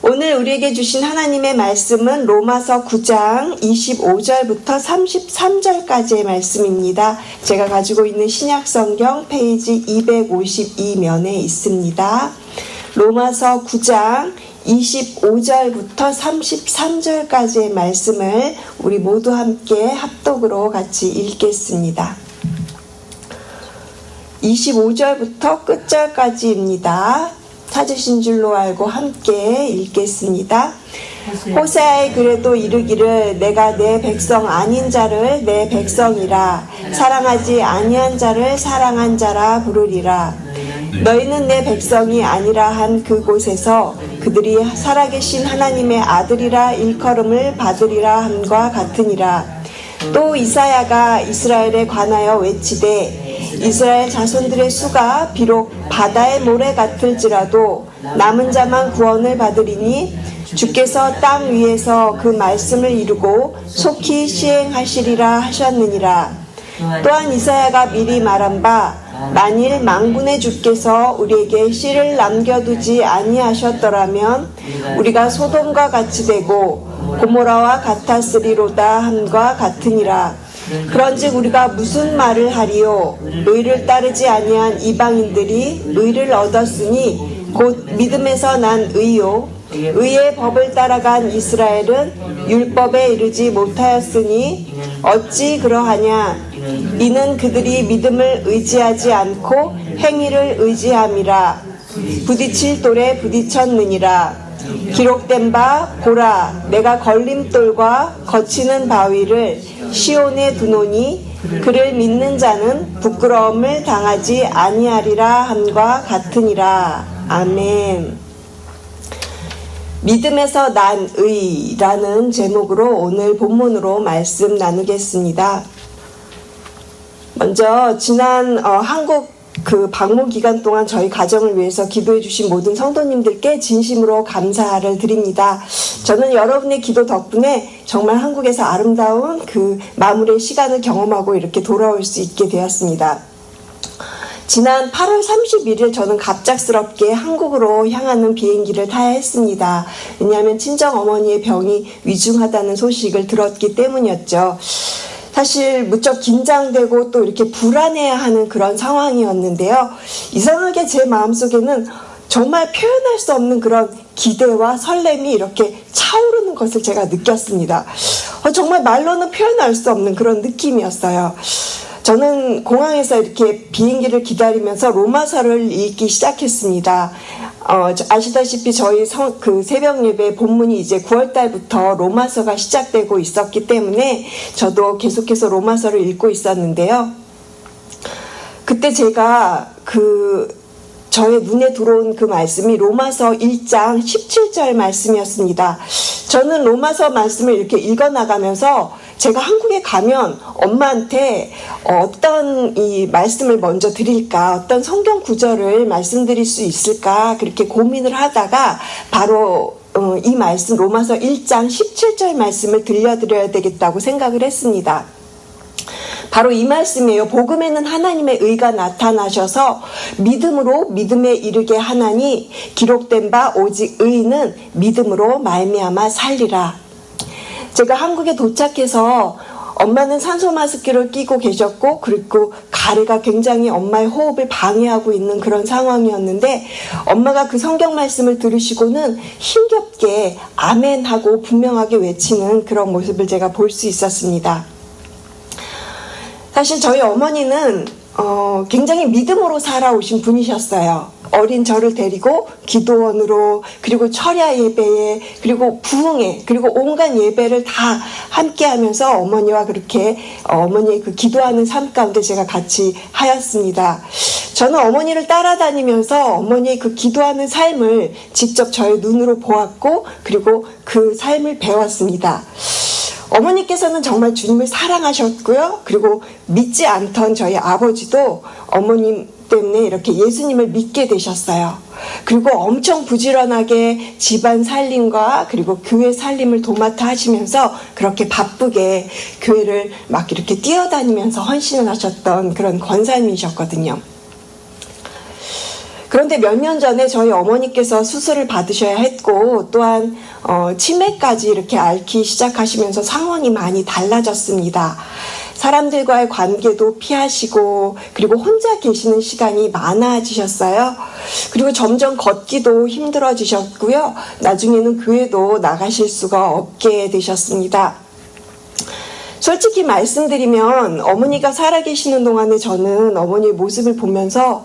오늘 우리에게 주신 하나님의 말씀은 로마서 9장 25절부터 33절까지의 말씀입니다. 제가 가지고 있는 신약성경 페이지 252면에 있습니다. 로마서 9장 25절부터 33절까지의 말씀을 우리 모두 함께 합독으로 같이 읽겠습니다. 25절부터 끝절까지입니다. 찾으신 줄로 알고 함께 읽겠습니다. 호세아의 글에도 이르기를 내가 내 백성 아닌 자를 내 백성이라 사랑하지 아니한 자를 사랑한 자라 부르리라. 너희는 내 백성이 아니라 한 그곳에서 그들이 살아계신 하나님의 아들이라 일컬음을 받으리라 함과 같으니라. 또 이사야가 이스라엘에 관하여 외치되 이스라엘 자손들의 수가 비록 바다의 모래 같을지라도 남은 자만 구원을 받으리니 주께서 땅 위에서 그 말씀을 이루고 속히 시행하시리라 하셨느니라. 또한 이사야가 미리 말한 바 만일 망군의 주께서 우리에게 씨를 남겨두지 아니하셨더라면 우리가 소돔과 같이 되고 고모라와 같았으리로다 함과 같으니라. 그런즉 우리가 무슨 말을 하리요? 의를 따르지 아니한 이방인들이 의를 얻었으니 곧 믿음에서 난 의요. 의의 법을 따라간 이스라엘은 율법에 이르지 못하였으니 어찌 그러하냐? 이는 그들이 믿음을 의지하지 않고 행위를 의지함이라. 부딪힐 돌에 부딪혔느니라. 기록된 바 보라 내가 걸림돌과 거치는 바위를 시온에 두노니 그를 믿는 자는 부끄러움을 당하지 아니하리라 함과 같으니라. 아멘. 믿음에서 난 의라는 제목으로 오늘 본문으로 말씀 나누겠습니다. 먼저 지난 한국 방문 기간 동안 저희 가정을 위해서 기도해 주신 모든 성도님들께 진심으로 감사를 드립니다. 저는 여러분의 기도 덕분에 정말 한국에서 아름다운 그 마무리의 시간을 경험하고 이렇게 돌아올 수 있게 되었습니다. 지난 8월 31일 저는 갑작스럽게 한국으로 향하는 비행기를 타야 했습니다. 왜냐하면 친정어머니의 병이 위중하다는 소식을 들었기 때문이었죠. 사실 무척 긴장되고 또 이렇게 불안해하는 그런 상황이었는데요. 이상하게 제 마음속에는 정말 표현할 수 없는 그런 기대와 설렘이 이렇게 차오르는 것을 제가 느꼈습니다. 정말 말로는 표현할 수 없는 그런 느낌이었어요. 저는 공항에서 이렇게 비행기를 기다리면서 로마서를 읽기 시작했습니다. 아시다시피 저희 새벽 예배 본문이 이제 9월달부터 로마서가 시작되고 있었기 때문에 저도 계속해서 로마서를 읽고 있었는데요. 그때 제가 저의 눈에 들어온 그 말씀이 로마서 1장 17절 말씀이었습니다. 저는 로마서 말씀을 이렇게 읽어나가면서 제가 한국에 가면 엄마한테 어떤 이 말씀을 먼저 드릴까, 어떤 성경 구절을 말씀드릴 수 있을까 그렇게 고민을 하다가 바로 이 말씀 로마서 1장 17절 말씀을 들려드려야 되겠다고 생각을 했습니다. 바로 이 말씀이에요. 복음에는 하나님의 의가 나타나셔서 믿음으로 믿음에 이르게 하나니 기록된 바 오직 의인은 믿음으로 말미암아 살리라. 제가 한국에 도착해서 엄마는 산소 마스크를 끼고 계셨고 그리고 가래가 굉장히 엄마의 호흡을 방해하고 있는 그런 상황이었는데 엄마가 그 성경 말씀을 들으시고는 힘겹게 아멘 하고 분명하게 외치는 그런 모습을 제가 볼 수 있었습니다. 사실 저희 어머니는 굉장히 믿음으로 살아오신 분이셨어요. 어린 저를 데리고 기도원으로 그리고 철야 예배에 그리고 부흥회 그리고 온갖 예배를 다 함께 하면서 어머니와 그렇게 어머니의 그 기도하는 삶 가운데 제가 같이 하였습니다. 저는 어머니를 따라다니면서 어머니의 그 기도하는 삶을 직접 저의 눈으로 보았고 그리고 그 삶을 배웠습니다. 어머니께서는 정말 주님을 사랑하셨고요. 그리고 믿지 않던 저희 아버지도 어머님 때문에 이렇게 예수님을 믿게 되셨어요. 그리고 엄청 부지런하게 집안 살림과 그리고 교회 살림을 도맡아 하시면서 그렇게 바쁘게 교회를 막 이렇게 뛰어다니면서 헌신을 하셨던 그런 권사님이셨거든요. 그런데 몇 년 전에 저희 어머니께서 수술을 받으셔야 했고 또한 치매까지 이렇게 앓기 시작하시면서 상황이 많이 달라졌습니다. 사람들과의 관계도 피하시고 그리고 혼자 계시는 시간이 많아지셨어요. 그리고 점점 걷기도 힘들어지셨고요. 나중에는 교회도 나가실 수가 없게 되셨습니다. 솔직히 말씀드리면 어머니가 살아계시는 동안에 저는 어머니의 모습을 보면서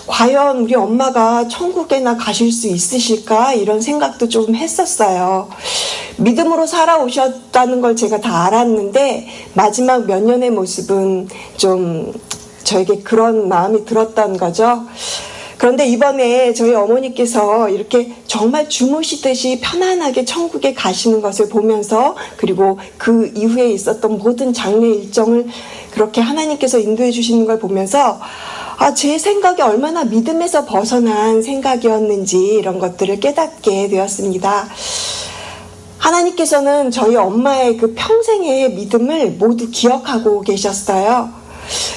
과연 우리 엄마가 천국에나 가실 수 있으실까 이런 생각도 좀 했었어요. 믿음으로 살아오셨다는 걸 제가 다 알았는데 마지막 몇 년의 모습은 좀 저에게 그런 마음이 들었던 거죠. 그런데 이번에 저희 어머니께서 이렇게 정말 주무시듯이 편안하게 천국에 가시는 것을 보면서 그리고 그 이후에 있었던 모든 장례 일정을 그렇게 하나님께서 인도해 주시는 걸 보면서 제 생각이 얼마나 믿음에서 벗어난 생각이었는지 이런 것들을 깨닫게 되었습니다. 하나님께서는 저희 엄마의 그 평생의 믿음을 모두 기억하고 계셨어요.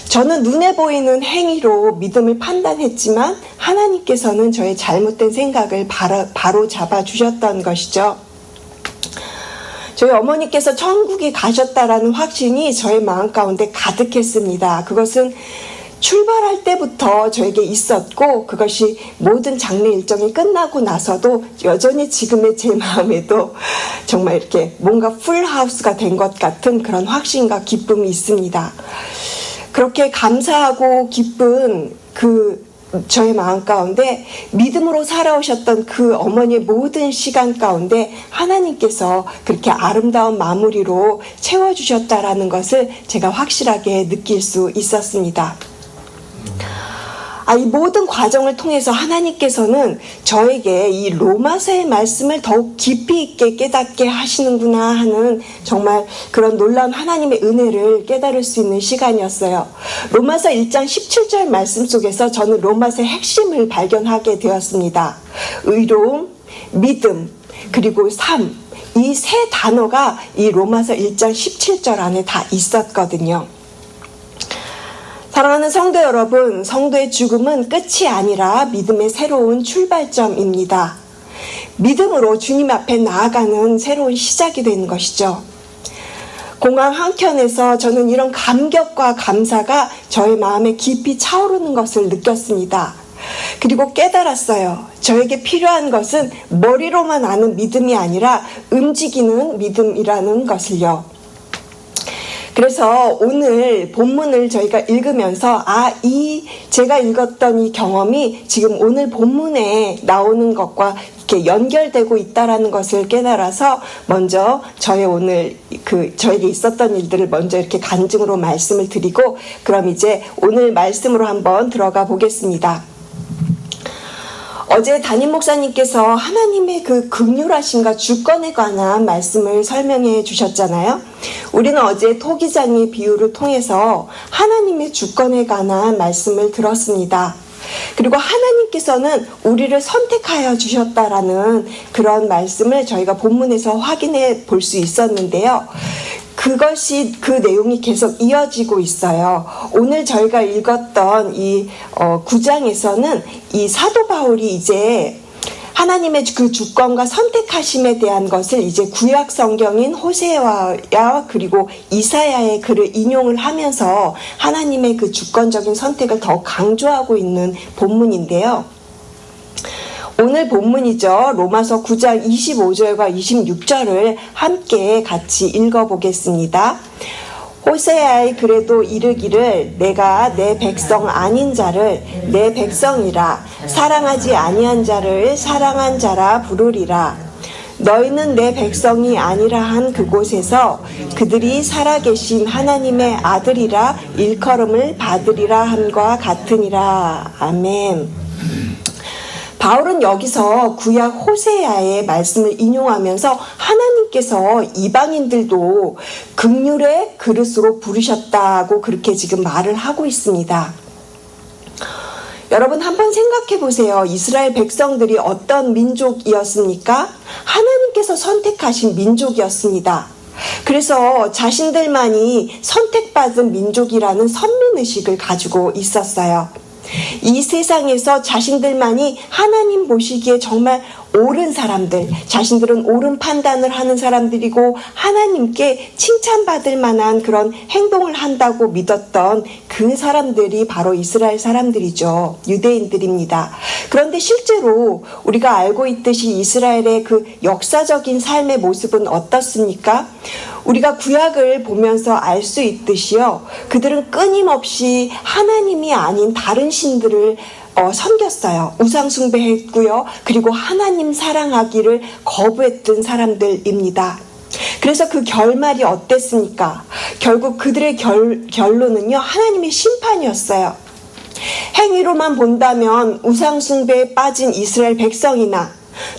저는 눈에 보이는 행위로 믿음을 판단했지만 하나님께서는 저의 잘못된 생각을 바로 잡아주셨던 것이죠. 저희 어머니께서 천국에 가셨다라는 확신이 저의 마음 가운데 가득했습니다. 그것은 출발할 때부터 저에게 있었고 그것이 모든 장례 일정이 끝나고 나서도 여전히 지금의 제 마음에도 정말 이렇게 뭔가 풀하우스가 된 것 같은 그런 확신과 기쁨이 있습니다. 그렇게 감사하고 기쁜 저의 마음 가운데 믿음으로 살아오셨던 그 어머니의 모든 시간 가운데 하나님께서 그렇게 아름다운 마무리로 채워주셨다라는 것을 제가 확실하게 느낄 수 있었습니다. 이 모든 과정을 통해서 하나님께서는 저에게 이 로마서의 말씀을 더욱 깊이 있게 깨닫게 하시는구나 하는 정말 그런 놀라운 하나님의 은혜를 깨달을 수 있는 시간이었어요. 로마서 1장 17절 말씀 속에서 저는 로마서의 핵심을 발견하게 되었습니다. 의로움, 믿음, 그리고 삶, 이 세 단어가 이 로마서 1장 17절 안에 다 있었거든요. 사랑하는 성도 여러분, 성도의 죽음은 끝이 아니라 믿음의 새로운 출발점입니다. 믿음으로 주님 앞에 나아가는 새로운 시작이 되는 것이죠. 공항 한켠에서 저는 이런 감격과 감사가 저의 마음에 깊이 차오르는 것을 느꼈습니다. 그리고 깨달았어요. 저에게 필요한 것은 머리로만 아는 믿음이 아니라 움직이는 믿음이라는 것을요. 그래서 오늘 본문을 저희가 읽으면서 제가 읽었던 이 경험이 지금 오늘 본문에 나오는 것과 이렇게 연결되고 있다라는 것을 깨달아서 먼저 저에게 있었던 일들을 먼저 이렇게 간증으로 말씀을 드리고 그럼 이제 오늘 말씀으로 한번 들어가 보겠습니다. 어제 담임 목사님께서 하나님의 그 긍휼하심과 주권에 관한 말씀을 설명해 주셨잖아요. 우리는 어제 토기장의 비유를 통해서 하나님의 주권에 관한 말씀을 들었습니다. 그리고 하나님께서는 우리를 선택하여 주셨다라는 그런 말씀을 저희가 본문에서 확인해 볼 수 있었는데요. 그 내용이 계속 이어지고 있어요. 오늘 저희가 읽었던 이 9장에서는 이 사도 바울이 이제 하나님의 그 주권과 선택하심에 대한 것을 이제 구약 성경인 호세아야 그리고 이사야의 글을 인용을 하면서 하나님의 그 주권적인 선택을 더 강조하고 있는 본문인데요. 오늘 본문이죠. 로마서 9장 25절과 26절을 함께 같이 읽어보겠습니다. 호세아의 글에도 이르기를 내가 내 백성 아닌 자를 내 백성이라 사랑하지 아니한 자를 사랑한 자라 부르리라. 너희는 내 백성이 아니라 한 그곳에서 그들이 살아계신 하나님의 아들이라 일컬음을 받으리라 함과 같으니라. 아멘. 바울은 여기서 구약 호세아의 말씀을 인용하면서 하나님께서 이방인들도 긍휼의 그릇으로 부르셨다고 그렇게 지금 말을 하고 있습니다. 여러분 한번 생각해 보세요. 이스라엘 백성들이 어떤 민족이었습니까? 하나님께서 선택하신 민족이었습니다. 그래서 자신들만이 선택받은 민족이라는 선민의식을 가지고 있었어요. 이 세상에서 자신들만이 하나님 보시기에 정말 옳은 사람들, 자신들은 옳은 판단을 하는 사람들이고 하나님께 칭찬받을 만한 그런 행동을 한다고 믿었던 그 사람들이 바로 이스라엘 사람들이죠. 유대인들입니다. 그런데 실제로 우리가 알고 있듯이 이스라엘의 그 역사적인 삶의 모습은 어떻습니까? 우리가 구약을 보면서 알 수 있듯이요. 그들은 끊임없이 하나님이 아닌 다른 신들을 섬겼어요. 우상 숭배했고요. 그리고 하나님 사랑하기를 거부했던 사람들입니다. 그래서 그 결말이 어땠습니까? 결국 그들의 결론은요. 하나님의 심판이었어요. 행위로만 본다면 우상 숭배에 빠진 이스라엘 백성이나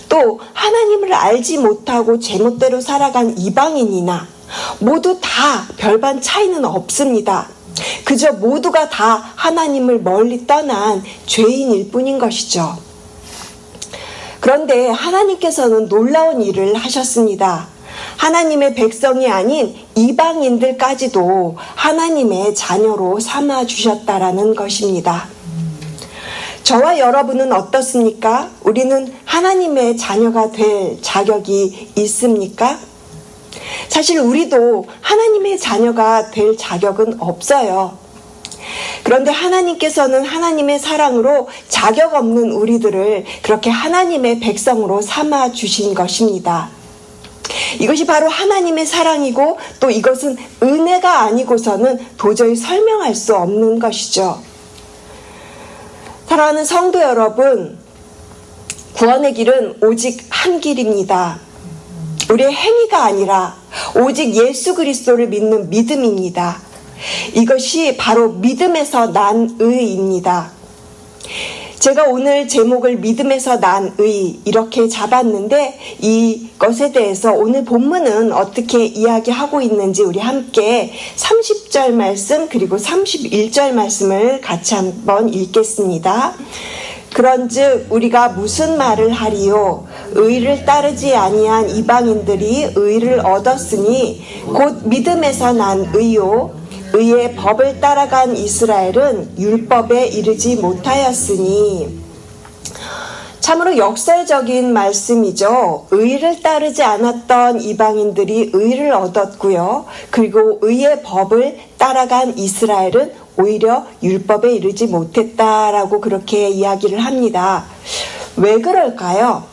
또 하나님을 알지 못하고 제멋대로 살아간 이방인이나 모두 다 별반 차이는 없습니다. 그저 모두가 다 하나님을 멀리 떠난 죄인일 뿐인 것이죠. 그런데 하나님께서는 놀라운 일을 하셨습니다. 하나님의 백성이 아닌 이방인들까지도 하나님의 자녀로 삼아주셨다라는 것입니다. 저와 여러분은 어떻습니까? 우리는 하나님의 자녀가 될 자격이 있습니까? 사실 우리도 하나님의 자녀가 될 자격은 없어요. 그런데 하나님께서는 하나님의 사랑으로 자격 없는 우리들을 그렇게 하나님의 백성으로 삼아 주신 것입니다. 이것이 바로 하나님의 사랑이고 또 이것은 은혜가 아니고서는 도저히 설명할 수 없는 것이죠. 사랑하는 성도 여러분, 구원의 길은 오직 한 길입니다. 우리의 행위가 아니라 오직 예수 그리스도를 믿는 믿음입니다. 이것이 바로 믿음에서 난 의입니다. 제가 오늘 제목을 믿음에서 난 의 이렇게 잡았는데 이것에 대해서 오늘 본문은 어떻게 이야기하고 있는지 우리 함께 30절 말씀 그리고 31절 말씀을 같이 한번 읽겠습니다. 그런즉 우리가 무슨 말을 하리요? 의를 따르지 아니한 이방인들이 의를 얻었으니 곧 믿음에서 난 의요. 의의 법을 따라간 이스라엘은 율법에 이르지 못하였으니. 참으로 역설적인 말씀이죠. 의를 따르지 않았던 이방인들이 의를 얻었고요. 그리고 의의 법을 따라간 이스라엘은 오히려 율법에 이르지 못했다라고 그렇게 이야기를 합니다. 왜 그럴까요?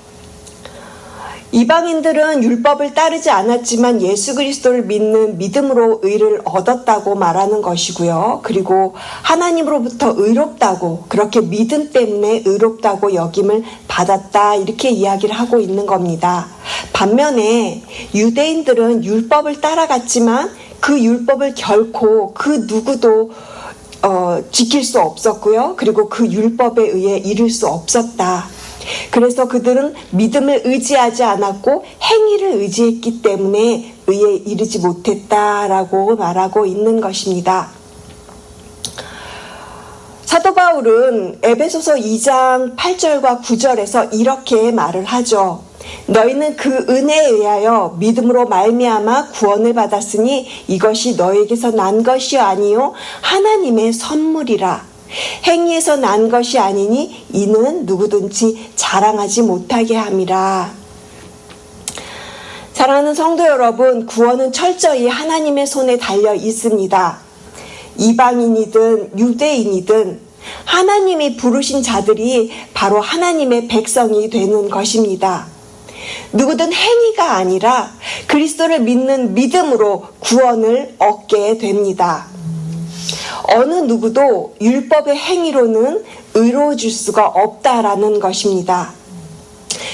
이방인들은 율법을 따르지 않았지만 예수 그리스도를 믿는 믿음으로 의를 얻었다고 말하는 것이고요. 그리고 하나님으로부터 의롭다고, 그렇게 믿음 때문에 의롭다고 여김을 받았다, 이렇게 이야기를 하고 있는 겁니다. 반면에 유대인들은 율법을 따라갔지만 그 율법을 결코 그 누구도 지킬 수 없었고요. 그리고 그 율법에 의해 이룰 수 없었다. 그래서 그들은 믿음을 의지하지 않았고 행위를 의지했기 때문에 의에 이르지 못했다라고 말하고 있는 것입니다. 사도 바울은 에베소서 2장 8절과 9절에서 이렇게 말을 하죠. 너희는 그 은혜에 의하여 믿음으로 말미암아 구원을 받았으니 이것이 너희에게서 난 것이 아니요 하나님의 선물이라. 행위에서 난 것이 아니니 이는 누구든지 자랑하지 못하게 함이라. 사랑하는 성도 여러분, 구원은 철저히 하나님의 손에 달려 있습니다. 이방인이든 유대인이든 하나님이 부르신 자들이 바로 하나님의 백성이 되는 것입니다. 누구든 행위가 아니라 그리스도를 믿는 믿음으로 구원을 얻게 됩니다. 어느 누구도 율법의 행위로는 의로워질 수가 없다라는 것입니다.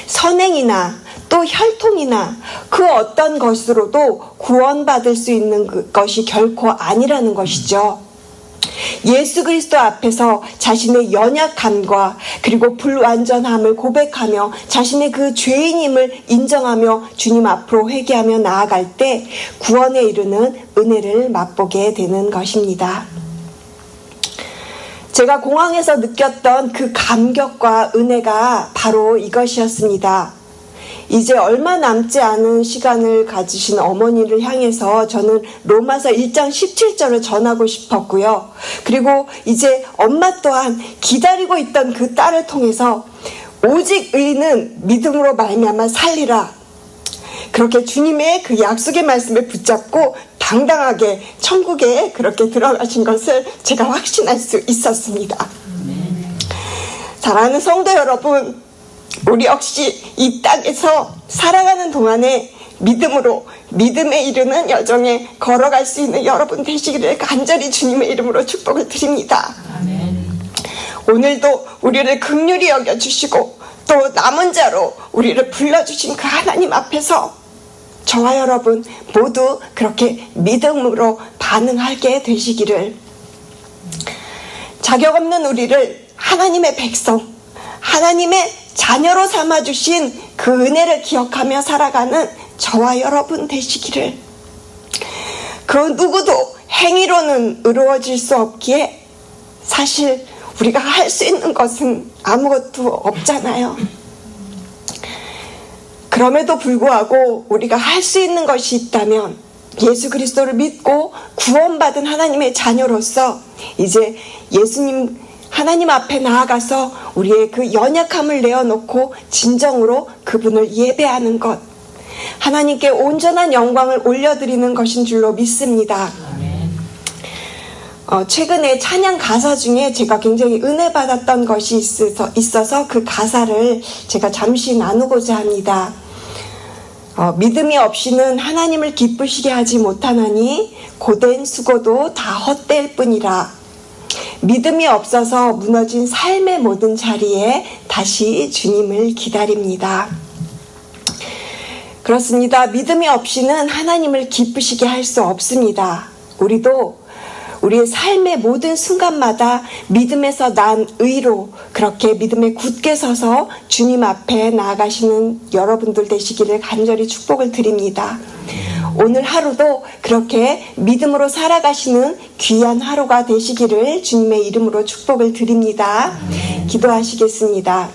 선행이나 또 혈통이나 그 어떤 것으로도 구원받을 수 있는 것이 결코 아니라는 것이죠. 예수 그리스도 앞에서 자신의 연약함과 그리고 불완전함을 고백하며 자신의 그 죄인임을 인정하며 주님 앞으로 회개하며 나아갈 때 구원에 이르는 은혜를 맛보게 되는 것입니다. 제가 공항에서 느꼈던 그 감격과 은혜가 바로 이것이었습니다. 이제 얼마 남지 않은 시간을 가지신 어머니를 향해서 저는 로마서 1장 17절을 전하고 싶었고요. 그리고 이제 엄마 또한 기다리고 있던 그 딸을 통해서 오직 의인은 믿음으로 말미암아 살리라. 그렇게 주님의 그 약속의 말씀을 붙잡고 당당하게 천국에 그렇게 들어가신 것을 제가 확신할 수 있었습니다. 사랑하는 성도 여러분, 우리 역시 이 땅에서 살아가는 동안에 믿음으로 믿음에 이르는 여정에 걸어갈 수 있는 여러분 되시기를 간절히 주님의 이름으로 축복을 드립니다. 오늘도 우리를 긍휼히 여겨주시고 또 남은 자로 우리를 불러주신 그 하나님 앞에서 저와 여러분 모두 그렇게 믿음으로 반응하게 되시기를, 자격 없는 우리를 하나님의 백성, 하나님의 자녀로 삼아주신 그 은혜를 기억하며 살아가는 저와 여러분 되시기를, 그 누구도 행위로는 의로워질 수 없기에 사실 우리가 할 수 있는 것은 아무것도 없잖아요. 그럼에도 불구하고 우리가 할 수 있는 것이 있다면 예수 그리스도를 믿고 구원받은 하나님의 자녀로서 이제 예수님 하나님 앞에 나아가서 우리의 그 연약함을 내어놓고 진정으로 그분을 예배하는 것, 하나님께 온전한 영광을 올려드리는 것인 줄로 믿습니다. 최근에 찬양 가사 중에 제가 굉장히 은혜 받았던 것이 있어서 그 가사를 제가 잠시 나누고자 합니다. 믿음이 없이는 하나님을 기쁘시게 하지 못하나니 고된 수고도 다 헛될 뿐이라. 믿음이 없어서 무너진 삶의 모든 자리에 다시 주님을 기다립니다. 그렇습니다. 믿음이 없이는 하나님을 기쁘시게 할 수 없습니다. 우리도 우리의 삶의 모든 순간마다 믿음에서 난 의로 그렇게 믿음에 굳게 서서 주님 앞에 나아가시는 여러분들 되시기를 간절히 축복을 드립니다. 오늘 하루도 그렇게 믿음으로 살아가시는 귀한 하루가 되시기를 주님의 이름으로 축복을 드립니다. 기도하시겠습니다.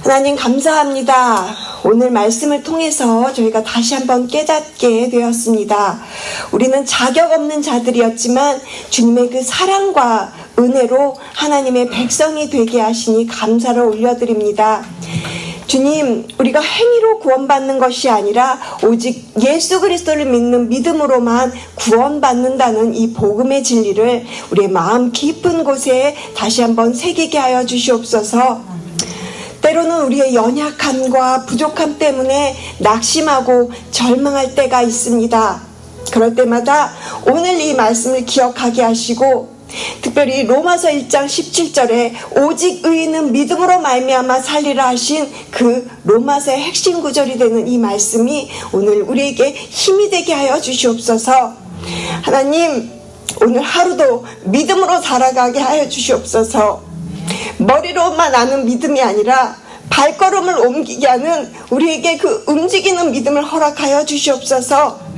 하나님 감사합니다. 오늘 말씀을 통해서 저희가 다시 한번 깨닫게 되었습니다. 우리는 자격 없는 자들이었지만 주님의 그 사랑과 은혜로 하나님의 백성이 되게 하시니 감사를 올려드립니다. 주님, 우리가 행위로 구원받는 것이 아니라 오직 예수 그리스도를 믿는 믿음으로만 구원받는다는 이 복음의 진리를 우리의 마음 깊은 곳에 다시 한번 새기게 하여 주시옵소서. 때로는 우리의 연약함과 부족함 때문에 낙심하고 절망할 때가 있습니다. 그럴 때마다 오늘 이 말씀을 기억하게 하시고, 특별히 로마서 1장 17절에 오직 의인은 믿음으로 말미암아 살리라 하신 그 로마서의 핵심 구절이 되는 이 말씀이 오늘 우리에게 힘이 되게 하여 주시옵소서. 하나님, 오늘 하루도 믿음으로 살아가게 하여 주시옵소서. 머리로만 아는 믿음이 아니라 발걸음을 옮기게 하는 우리에게 그 움직이는 믿음을 허락하여 주시옵소서.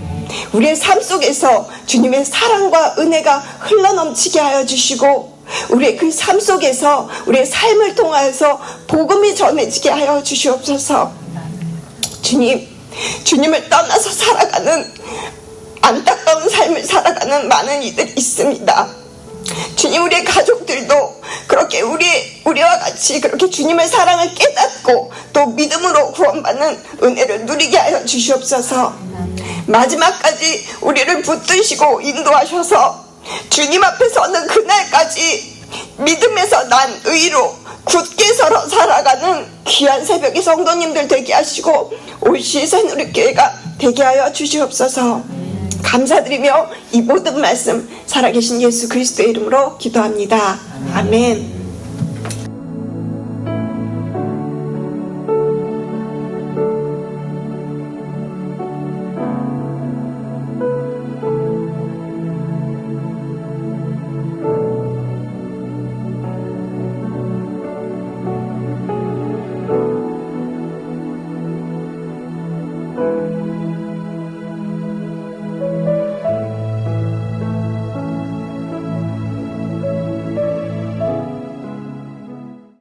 우리의 삶 속에서 주님의 사랑과 은혜가 흘러넘치게 하여 주시고, 우리의 그 삶 속에서 우리의 삶을 통하여서 복음이 전해지게 하여 주시옵소서. 주님, 주님을 떠나서 살아가는 안타까운 삶을 살아가는 많은 이들이 있습니다. 주님, 우리의 가족들도 그렇게 우리와 같이 그렇게 주님의 사랑을 깨닫고 또 믿음으로 구원받는 은혜를 누리게 하여 주시옵소서. 마지막까지 우리를 붙드시고 인도하셔서 주님 앞에 서는 그날까지 믿음에서 난 의로 굳게 서러 살아가는 귀한 새벽의 성도님들 되게 하시고 올시 새누리교회가 되게 하여 주시옵소서. 감사드리며 이 모든 말씀 살아계신 예수 그리스도의 이름으로 기도합니다. 아멘.